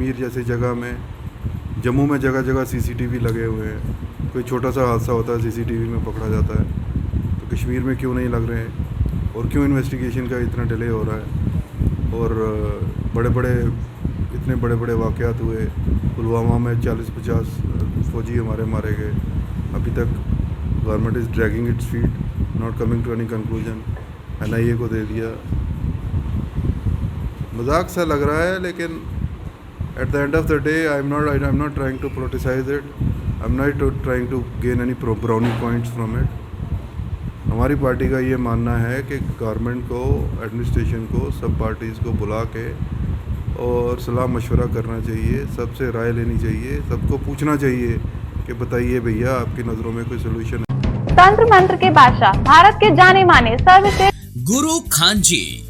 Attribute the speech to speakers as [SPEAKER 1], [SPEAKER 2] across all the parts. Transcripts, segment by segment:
[SPEAKER 1] कश्मीर जैसी जगह में, जम्मू में जगह जगह सीसीटीवी लगे हुए हैं। कोई छोटा सा हादसा होता है सीसीटीवी में पकड़ा जाता है, तो कश्मीर में क्यों नहीं लग रहे हैं और क्यों इन्वेस्टिगेशन का इतना डिले हो रहा है। और इतने बड़े बड़े वाक़यात हुए, पुलवामा में 40-50 फ़ौजी हमारे मारे गए। अभी तक government is dragging its feet, not coming to any conclusion. NIA को दे दिया। मजाक सा लग रहा है, लेकिन at the end of the day I am not trying to politicise it, I am not trying to gain any brownie points from it. हमारी party का ये मानना है कि गवर्नमेंट को, एडमिनिस्ट्रेशन को, सब पार्टीज़ को बुला के और सलाह मशवरा करना चाहिए, सबसे राय लेनी चाहिए, सबको पूछना चाहिए कि बताइए भैया आपकी नज़रों में कोई सोल्यूशन है।
[SPEAKER 2] तंत्र मंत्र के बादशाह, भारत के जाने माने सर्वश्रेष्ठ
[SPEAKER 3] गुरु खान जी,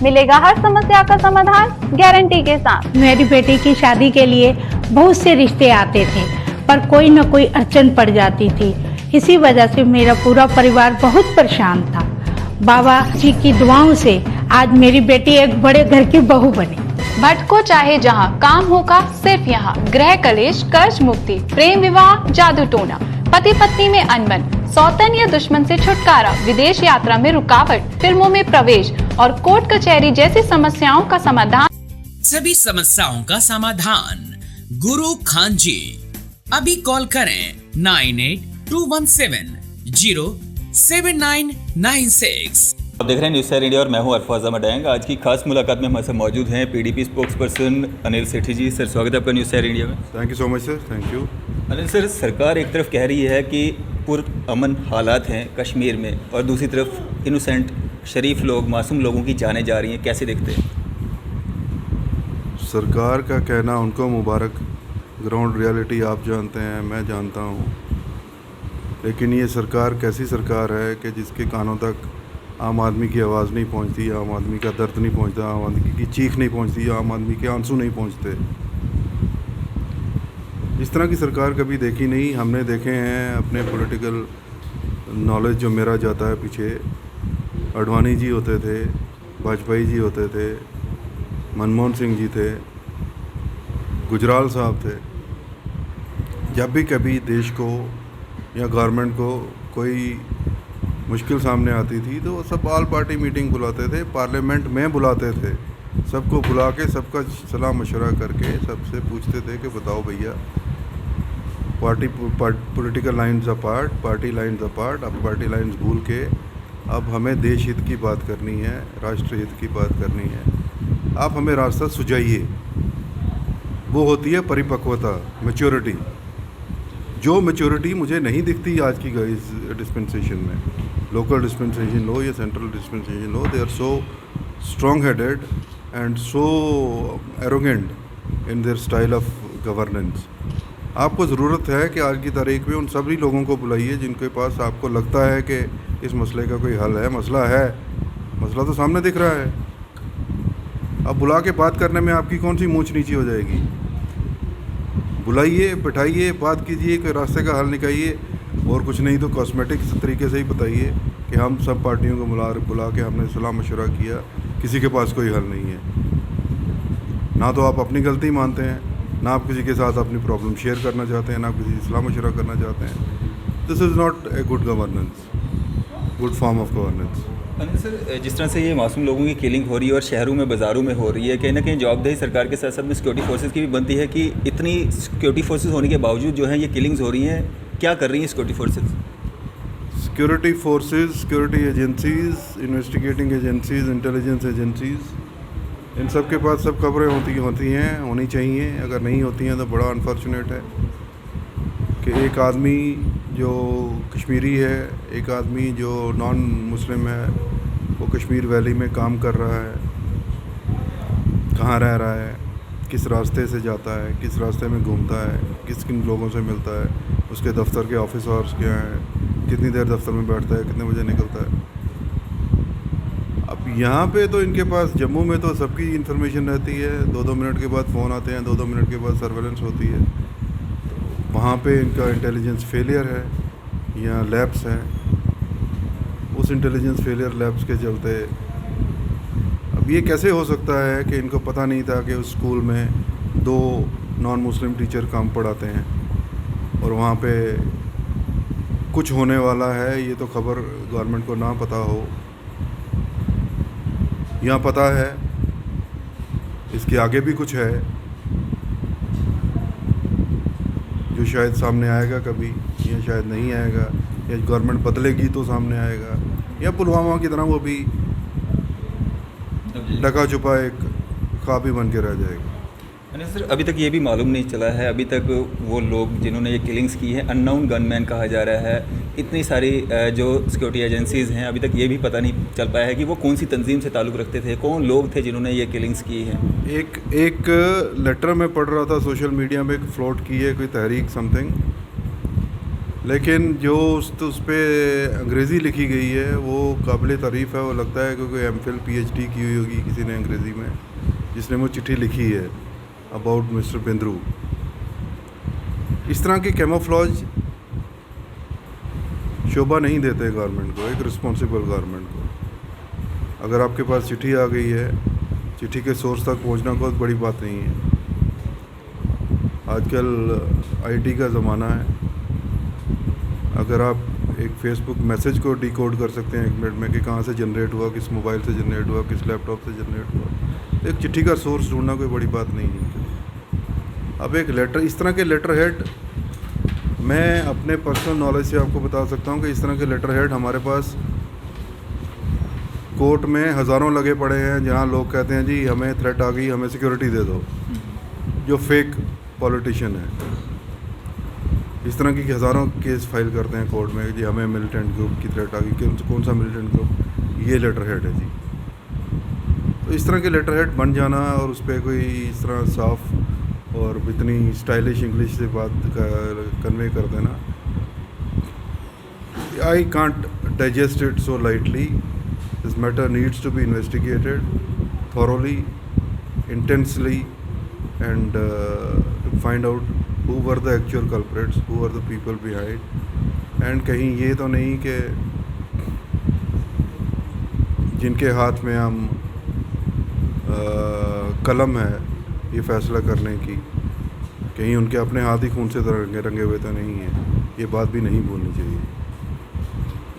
[SPEAKER 2] मिलेगा हर समस्या का समाधान गारंटी के साथ।
[SPEAKER 4] मेरी बेटी की शादी के लिए बहुत से रिश्ते आते थे, पर कोई न कोई अड़चन पड़ जाती थी। इसी वजह से मेरा पूरा परिवार बहुत परेशान था। बाबा जी की दुआओं से आज मेरी बेटी एक बड़े घर की बहू बनी।
[SPEAKER 5] भटको चाहे जहां, काम होगा सिर्फ यहाँ। गृह कलेश, कर्ज मुक्ति, प्रेम विवाह, जादू टोना, पति पत्नी में अनबन, सौतन या दुश्मन से छुटकारा, विदेश यात्रा में रुकावट, फिल्मों में प्रवेश और कोर्ट कचहरी जैसी समस्याओं का समाधान।
[SPEAKER 3] सभी समस्याओं का समाधान गुरु खान जी। अभी कॉल करें 9821707996।
[SPEAKER 6] आप देख रहे हैं न्यूज़ शेयर इंडिया और मैं हूं अरफाज अहमद डैंग। आज की खास मुलाकात में हमारे साथ मौजूद हैं PDP स्पोक्स पर्सन अनिल सेठी जी। सर, स्वागत है आपका न्यूज़ शेयर इंडिया में।
[SPEAKER 1] Thank you so much sir, thank you.
[SPEAKER 6] Anil sir, सरकार एक तरफ कह रही है कि पुरअमन हालात हैं कश्मीर में, और दूसरी तरफ इनोसेंट शरीफ लोग, मासूम लोगों की जानें जा रही हैं, कैसे देखते हैं?
[SPEAKER 1] सरकार का कहना उनको मुबारक, ग्राउंड रियलिटी आप जानते हैं, मैं जानता हूँ। लेकिन ये सरकार कैसी सरकार है कि जिसके कानों तक आम आदमी की आवाज़ नहीं पहुँचती, आम आदमी का दर्द नहीं पहुँचता, आम आदमी की चीख नहीं पहुँचती, आम आदमी के आंसू नहीं पहुँचते। इस तरह की सरकार कभी देखी नहीं। हमने देखे हैं अपने पॉलिटिकल नॉलेज जो मेरा जाता है पीछे। अडवाणी जी होते थे, वाजपेयी जी होते थे, मनमोहन सिंह जी थे, गुजराल साहब थे। जब भी कभी देश को या गवर्नमेंट को कोई मुश्किल सामने आती थी तो वो सब ऑल पार्टी मीटिंग बुलाते थे, पार्लियामेंट में बुलाते थे, सबको बुला के सबका सलाह मशवरा करके सबसे पूछते थे कि बताओ भैया, political lines apart, party lines apart, अब पार्टी लाइन्स भूल के अब हमें देश हित की बात करनी है, राष्ट्र हित की बात करनी है। आप हमें रास्ता सुझाइए। वो होती है परिपक्वता, मैच्योरिटी। जो मैच्योरिटी मुझे नहीं दिखती आज की इस डिस्पेंसेशन में, लोकल डिस्पेंसेशन लो या सेंट्रल डिस्पेंसेशन लो, they are so strong headed and so arrogant in their style of governance. आपको ज़रूरत है कि आज की तारीख में उन सभी लोगों को बुलाइए जिनके पास आपको लगता है कि इस मसले का कोई हल है। मसला है, मसला तो सामने दिख रहा है। अब बुला के बात करने में आपकी कौन सी मूंछ नीची हो जाएगी? बुलाइए, बैठाइए, बात कीजिए, कोई रास्ते का हल निकालिए, और कुछ नहीं तो कॉस्मेटिक तरीके से ही बताइए कि हम सब पार्टियों को बुला के हमने सलाह मशवरा किया, किसी के पास कोई हल नहीं है। ना तो आप अपनी गलती मानते हैं, ना आप किसी के साथ अपनी प्रॉब्लम शेयर करना चाहते हैं, ना किसी से सलाह मशवरा करना चाहते हैं। This is not a good governance, good form of governance.
[SPEAKER 6] Anil sir, जिस तरह से ये मासूम लोगों की किलिंग हो रही है और शहरों में, बाज़ारों में हो रही है, कहीं ना कहीं जवाबदेही सरकार के साथ साथ में सिक्योरिटी फोर्सेस की भी बनती है कि इतनी सिक्योरिटी फोर्सेस होने के बावजूद जो है ये किलिंग्स हो रही हैं। क्या कर रही हैं security forces?
[SPEAKER 1] Security forces, security agencies, investigating agencies, intelligence agencies, इन सब के पास सब खबरें होती हैं, होनी चाहिए। अगर नहीं होती हैं तो बड़ा अनफॉर्चुनेट है कि एक आदमी जो कश्मीरी है, एक आदमी जो नॉन मुस्लिम है, वो कश्मीर वैली में काम कर रहा है, कहाँ रह रहा है, किस रास्ते से जाता है, किस रास्ते में घूमता है, किस किन लोगों से मिलता है, उसके दफ्तर के ऑफिस आवर्स क्या हैं, कितनी देर दफ्तर में बैठता है, कितने बजे निकलता है। अब यहाँ पे तो इनके पास, जम्मू में तो सबकी इन्फॉर्मेशन रहती है, 2-2 मिनट के बाद फ़ोन आते हैं, 2-2 मिनट के बाद सर्वेलेंस होती है। तो वहाँ पे इनका इंटेलिजेंस फेलियर है या लैब्स हैं। उस इंटेलिजेंस फेलियर लैब्स के चलते अब ये कैसे हो सकता है कि इनको पता नहीं था कि उस स्कूल में 2 नॉन मुस्लिम टीचर काम पढ़ाते हैं और वहाँ पे कुछ होने वाला है, ये तो खबर गवर्नमेंट को ना पता हो या पता है, इसके आगे भी कुछ है जो शायद सामने आएगा कभी, या शायद नहीं आएगा, या गवर्नमेंट बदलेगी तो सामने आएगा, या पुलवामा की तरह वो भी ढका छुपा एक ख्वाब ही बन के रह जाएगा।
[SPEAKER 6] यानी सर अभी तक ये भी मालूम नहीं चला है, अभी तक वो लोग जिन्होंने ये किलिंग्स की है अननोन गनमैन कहा जा रहा है। इतनी सारी जो सिक्योरिटी एजेंसीज़ हैं अभी तक ये भी पता नहीं चल पाया है कि वो कौन सी तंजीम से ताल्लुक़ रखते थे, कौन लोग थे जिन्होंने ये किलिंग्स की है।
[SPEAKER 1] एक लेटर में पढ़ रहा था सोशल मीडिया में, एक फ्लोट की है कोई तहरीक समथिंग, लेकिन जो उस पर अंग्रेज़ी लिखी गई है वो काबिल तारीफ़ है। वो लगता है कि कोई MPhil PhD की हुई होगी किसी ने अंग्रेज़ी में, जिसने वो चिट्ठी लिखी है अबाउट मिस्टर बिंद्रू। इस तरह के कैमोफ्लॉज शोभा नहीं देते गवर्नमेंट को, एक रिस्पॉन्सिबल गवर्नमेंट को। अगर आपके पास चिट्ठी आ गई है, चिट्ठी के सोर्स तक पहुंचना बहुत बड़ी बात नहीं है। आजकल IT का ज़माना है, अगर आप एक फेसबुक मैसेज को डिकोड कर सकते हैं 1 मिनट में कि कहाँ से जनरेट हुआ, किस मोबाइल से जनरेट हुआ, किस लैपटॉप से जनरेट हुआ, एक चिट्ठी का सोर्स ढूंढना कोई बड़ी बात नहीं है। अब एक लेटर, इस तरह के लेटर हेड, मैं अपने पर्सनल नॉलेज से आपको बता सकता हूँ कि इस तरह के लेटर हेड हमारे पास कोर्ट में हज़ारों लगे पड़े हैं, जहाँ लोग कहते हैं जी हमें थ्रेट आ गई, हमें सिक्योरिटी दे दो, जो फेक पॉलिटिशियन है। इस तरह की हज़ारों केस फाइल करते हैं कोर्ट में जी हमें मिलिटेंट ग्रुप की थ्रेट आ गई। कौन सा मिलिटेंट ग्रुप? ये लेटर हेड है जी। तो इस तरह के लेटर हेड बन जाना और उस पर कोई इस तरह साफ और इतनी स्टाइलिश इंग्लिश से बात कन्वे कर देना, I can't digest it so lightly. This matter needs to be investigated thoroughly, intensely, and find out who were the actual culprits, who were the people behind, and कहीं ये तो नहीं कि जिनके हाथ में हम कलम है ये फ़ैसला करने की, कहीं उनके अपने हाथ ही खून से रंगे हुए तो नहीं है। ये बात भी नहीं भूलनी चाहिए।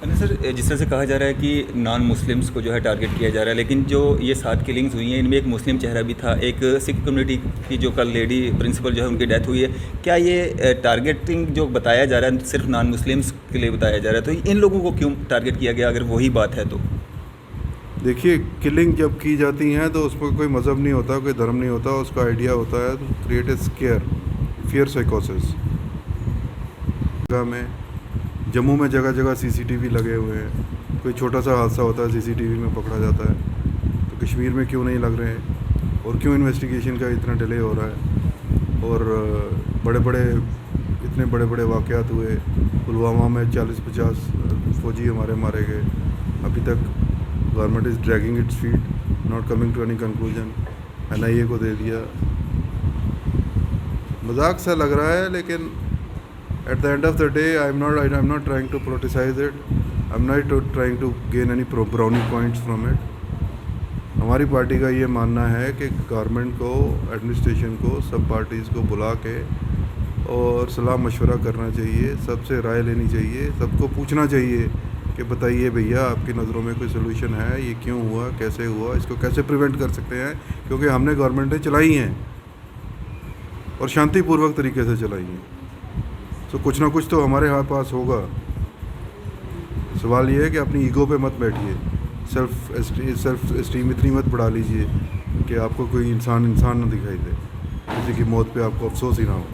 [SPEAKER 6] यानी सर जिस तरह से कहा जा रहा है कि नॉन मुस्लिम्स को जो है टारगेट किया जा रहा है, लेकिन जो ये 7 किलिंग्स हुई हैं इनमें एक मुस्लिम चेहरा भी था, एक सिख कम्युनिटी की जो कल लेडी प्रिंसिपल जो है उनकी डेथ हुई है। क्या ये टारगेटिंग जो बताया जा रहा है सिर्फ नॉन मुस्लिम्स के लिए बताया जा रहा है, तो इन लोगों को क्यों टारगेट किया गया अगर वही बात है तो?
[SPEAKER 1] देखिए, किलिंग जब की जाती हैं तो उस पर कोई मज़हब नहीं होता, कोई धर्म नहीं होता, उसका आइडिया होता है तो क्रिएट ए फियर साइकोसिस। में जम्मू में जगह जगह CCTV लगे हुए हैं, कोई छोटा सा हादसा होता है CCTV में पकड़ा जाता है, तो कश्मीर में क्यों नहीं लग रहे हैं और क्यों इन्वेस्टिगेशन का इतना डिले हो रहा है? और इतने बड़े बड़े वाक़यात हुए, पुलवामा में 40-50 फौजी हमारे मारे गए, अभी तक government is dragging its feet, not coming to any conclusion. NIA को दे दिया, मजाक सा लग रहा है, लेकिन at the end of the day I'm not trying to politicize it, I'm not trying to gain any brownie points from it. हमारी party का ये मानना है कि गवर्नमेंट को, एडमिनिस्ट्रेशन को, सब पार्टीज़ को बुला के और सलाह मशवरा करना चाहिए, सबसे राय लेनी चाहिए, सबको पूछना चाहिए कि बताइए भैया आपकी नज़रों में कोई सोल्यूशन है, ये क्यों हुआ, कैसे हुआ, इसको कैसे प्रिवेंट कर सकते हैं, क्योंकि हमने गवर्नमेंटें चलाई हैं और शांतिपूर्वक तरीके से चलाई हैं। तो कुछ ना कुछ तो हमारे पास होगा। सवाल ये है कि अपनी ईगो पे मत बैठिए, सेल्फ एस्टीम इतनी मत बढ़ा लीजिए कि आपको कोई इंसान ना दिखाई दे, किसी की मौत पे आपको अफसोस ही ना हो।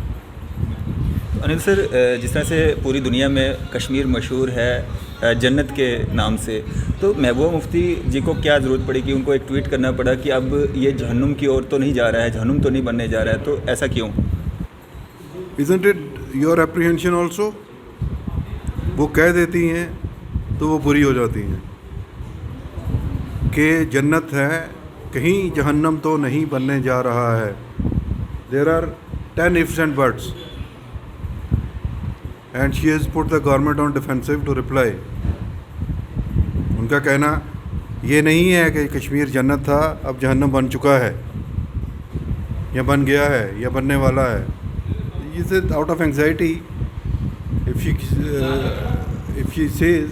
[SPEAKER 6] अनिल सर, जिस तरह से पूरी दुनिया में कश्मीर मशहूर है जन्नत के नाम से, तो महबूबा मुफ्ती जी को क्या ज़रूरत पड़ी कि उनको एक ट्वीट करना पड़ा कि अब ये जहन्नुम की ओर तो नहीं जा रहा है, जहन्नुम तो नहीं बनने जा रहा है, तो ऐसा क्यों?
[SPEAKER 1] Isn't it your apprehension also? वो कह देती हैं तो वो बुरी हो जाती हैं कि जन्नत है, कहीं जहन्नम तो नहीं बनने जा रहा है। There are 10 ifs and buts and she has put the government on defensive to reply. उनका कहना ये नहीं है कि कश्मीर जन्नत था, अब जहन्नम बन चुका है। या बन गया है या बनने वाला है, is it out of anxiety if she says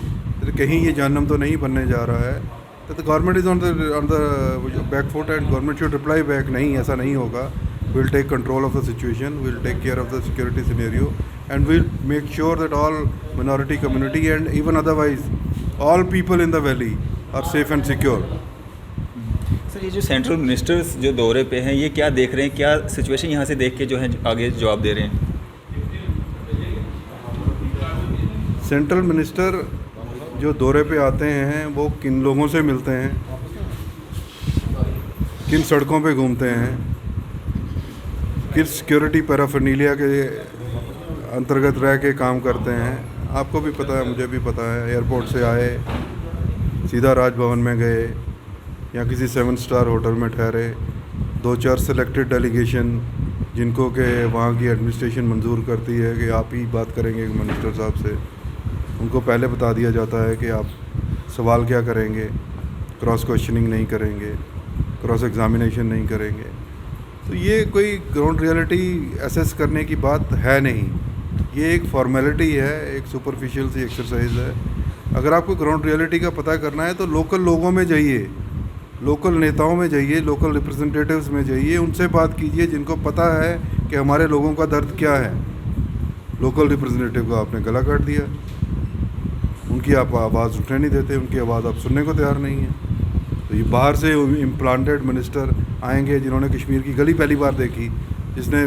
[SPEAKER 1] कहीं ये जहन्नम तो नहीं बनने जा रहा है, तो the government is on the back foot and government should reply back, नहीं ऐसा नहीं होगा, we'll take control of the situation, we'll take care of the security scenario, and we'll make sure that all minority community and even otherwise all people in the valley are safe and secure.
[SPEAKER 6] Sir ये जो central ministers जो दौरे पे हैं ये क्या देख रहे हैं, क्या सिचुएशन यहाँ से देख के जो है आगे जवाब दे रहे हैं?
[SPEAKER 1] सेंट्रल मिनिस्टर जो दौरे पे आते हैं वो किन लोगों से मिलते हैं, किन सड़कों पे घूमते हैं, किस सिक्योरिटी पैराफर्नीलिया के अंतर्गत रह के काम करते हैं, आपको भी पता है, मुझे भी पता है। एयरपोर्ट से आए, सीधा राजभवन में गए या किसी 7 स्टार होटल में ठहरे, 2-4 सेलेक्टेड डेलीगेशन जिनको के वहाँ की एडमिनिस्ट्रेशन मंजूर करती है कि आप ही बात करेंगे मिनिस्टर साहब से, उनको पहले बता दिया जाता है कि आप सवाल क्या करेंगे, क्रॉस क्वेश्चनिंग नहीं करेंगे, क्रॉस एग्जामिनेशन नहीं करेंगे। तो ये कोई ग्राउंड रियलिटी एसेस करने की बात है नहीं, ये एक फॉर्मेलिटी है, एक सुपरफिशियल सी एक्सरसाइज है। अगर आपको ग्राउंड रियलिटी का पता करना है तो लोकल लोगों में जाइए, लोकल नेताओं में जाइए, लोकल रिप्रेजेंटेटिव्स में जाइए, उनसे बात कीजिए जिनको पता है कि हमारे लोगों का दर्द क्या है। लोकल रिप्रेजेंटेटिव का आपने गला काट दिया, उनकी आप आवाज़ उठने नहीं देते, उनकी आवाज़ आप सुनने को तैयार नहीं है। तो ये बाहर से इम्प्लांटेड मिनिस्टर आएंगे जिन्होंने कश्मीर की गली पहली बार देखी, जिसने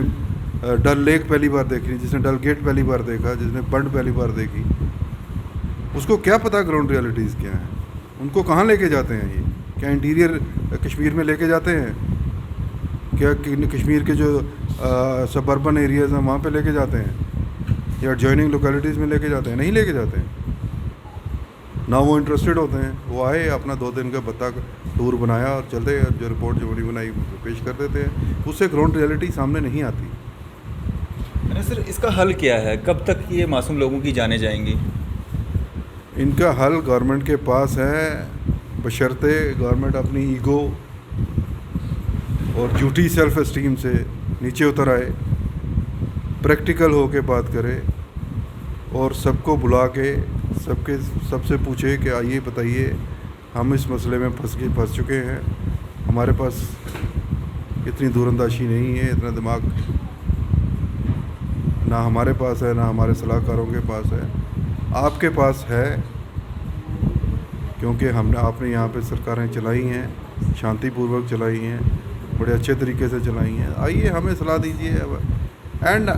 [SPEAKER 1] डल लेक पहली बार देखी, जिसने डल गेट पहली बार देखा, जिसने बंड पहली बार देखी, उसको क्या पता ग्राउंड रियलिटीज़ क्या हैं? उनको कहाँ लेके जाते हैं ये? क्या इंटीरियर कश्मीर में लेके जाते हैं? क्या कश्मीर के जो सबर्बन एरियाज़ हैं वहाँ पे लेके जाते हैं या एडजॉइनिंग लोकेलिटीज़ में लेके जाते हैं? नहीं लेके जाते हैं ना, वो इंटरेस्टेड होते हैं। वो आए, अपना 2 दिन का बत्ता टूर बनाया और चलते, जो रिपोर्ट जो बनी बनाई पेश कर देते हैं, उससे ग्राउंड रियलिटी सामने नहीं आती।
[SPEAKER 6] अरे सर इसका हल क्या है, कब तक ये मासूम लोगों की जानें जाएंगी?
[SPEAKER 1] इनका हल गवर्नमेंट के पास है, बशर्ते गवर्नमेंट अपनी ईगो और झूठी सेल्फ एस्टीम से नीचे उतर आए, प्रैक्टिकल हो के बात करे और सबको बुला के सबसे पूछे कि आइए बताइए हम इस मसले में फंस चुके हैं, हमारे पास इतनी दूरंदाशी नहीं है, इतना दिमाग ना हमारे पास है, ना हमारे सलाहकारों के पास है, आपके पास है, क्योंकि आपने यहाँ पे सरकारें चलाई हैं, शांतिपूर्वक चलाई हैं, बड़े अच्छे तरीके से चलाई हैं, आइए हमें सलाह दीजिए। And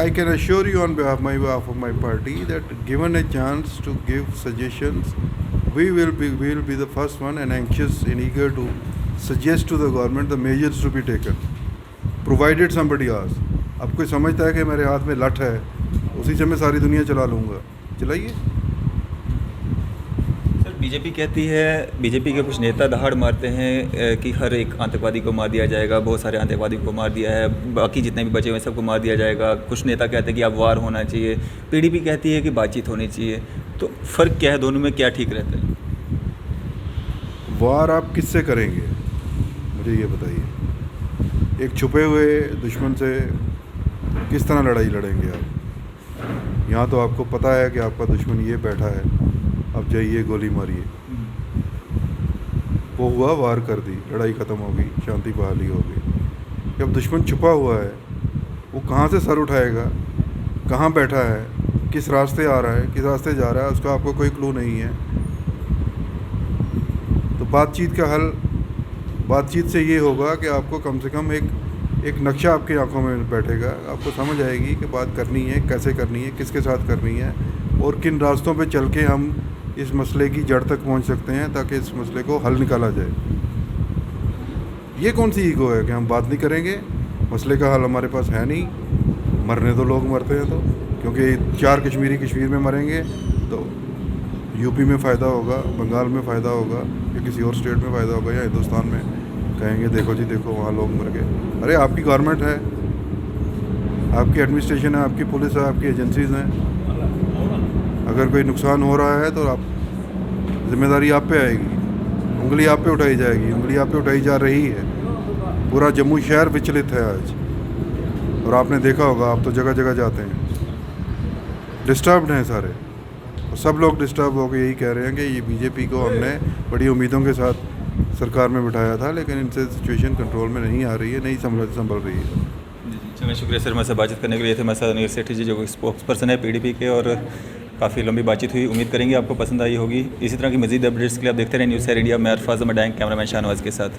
[SPEAKER 1] I can assure you on behalf of my party that given a chance to give suggestions, we will be the first one and anxious and eager to suggest to the government the measures to be taken, provided somebody asks. अब कोई समझता है कि मेरे हाथ में लठ है, उसी से मैं सारी दुनिया चला लूँगा, चलाइए।
[SPEAKER 6] बीजेपी कहती है, बीजेपी के कुछ नेता दहाड़ मारते हैं कि हर एक आतंकवादी को मार दिया जाएगा, बहुत सारे आतंकवादी को मार दिया है, बाकी जितने भी बचे हुए सबको मार दिया जाएगा। कुछ नेता कहते हैं कि अब वार होना चाहिए, पीडीपी कहती है कि बातचीत होनी चाहिए। तो फ़र्क क्या है, दोनों में क्या ठीक रहता है?
[SPEAKER 1] वार आप किससे करेंगे, मुझे ये बताइए। एक छुपे हुए दुश्मन से किस तरह लड़ाई लड़ेंगे आप? यहाँ तो आपको पता है कि आपका दुश्मन ये बैठा है, अब जाइए गोली मारिए। वो हुआ, वार कर दी, लड़ाई ख़त्म हो गई, शांति बहाली हो गई। जब दुश्मन छुपा हुआ है, वो कहाँ से सर उठाएगा, कहाँ बैठा है, किस रास्ते आ रहा है, किस रास्ते जा रहा है, उसका आपको कोई क्लू नहीं है। तो बातचीत का हल, बातचीत से ये होगा कि आपको कम से कम एक नक्शा आपकी आंखों में बैठेगा, आपको समझ आएगी कि बात करनी है, कैसे करनी है, किसके साथ करनी है और किन रास्तों पे चल के हम इस मसले की जड़ तक पहुंच सकते हैं ताकि इस मसले को हल निकाला जाए। ये कौन सी ईगो है कि हम बात नहीं करेंगे, मसले का हल हमारे पास है नहीं, मरने तो लोग मरते हैं, तो क्योंकि 4 कश्मीरी कश्मीर में मरेंगे तो यूपी में फ़ायदा होगा, बंगाल में फ़ायदा होगा या किसी और स्टेट में फ़ायदा होगा या हिंदुस्तान में कहेंगे देखो जी देखो वहाँ लोग मर गए। अरे आपकी गवर्नमेंट है, आपकी एडमिनिस्ट्रेशन है, आपकी पुलिस है, आपकी एजेंसीज़ हैं, अगर कोई नुकसान हो रहा है तो आप जिम्मेदारी आप पे आएगी, उंगली आप पे उठाई जाएगी, उंगली आप पे उठाई जा रही है। पूरा जम्मू शहर विचलित है आज, और आपने देखा होगा, आप तो जगह जगह जाते हैं, डिस्टर्ब्ड हैं सारे, और सब लोग डिस्टर्ब होकर यही कह रहे हैं कि ये बीजेपी को हमने बड़ी उम्मीदों के साथ सरकार में बिठाया था, लेकिन इनसे सिचुएशन कंट्रोल में नहीं आ रही है, नहीं संभल रही है।
[SPEAKER 6] चलिए, शुक्रिया सर, हमारे साथ बातचीत करने के लिए थे हमारे साथ अनिल सेठी जी, जो स्पोक्स पर्सन है पीडीपी के, और काफ़ी लंबी बातचीत हुई। उम्मीद करेंगे आपको पसंद आई होगी। इसी तरह की मजीद अपडेट्स के लिए आप देखते रहें न्यूज़ 7 इंडिया। मैं अरफाज अहमद, कैमरामैन शाहनवाज के साथ।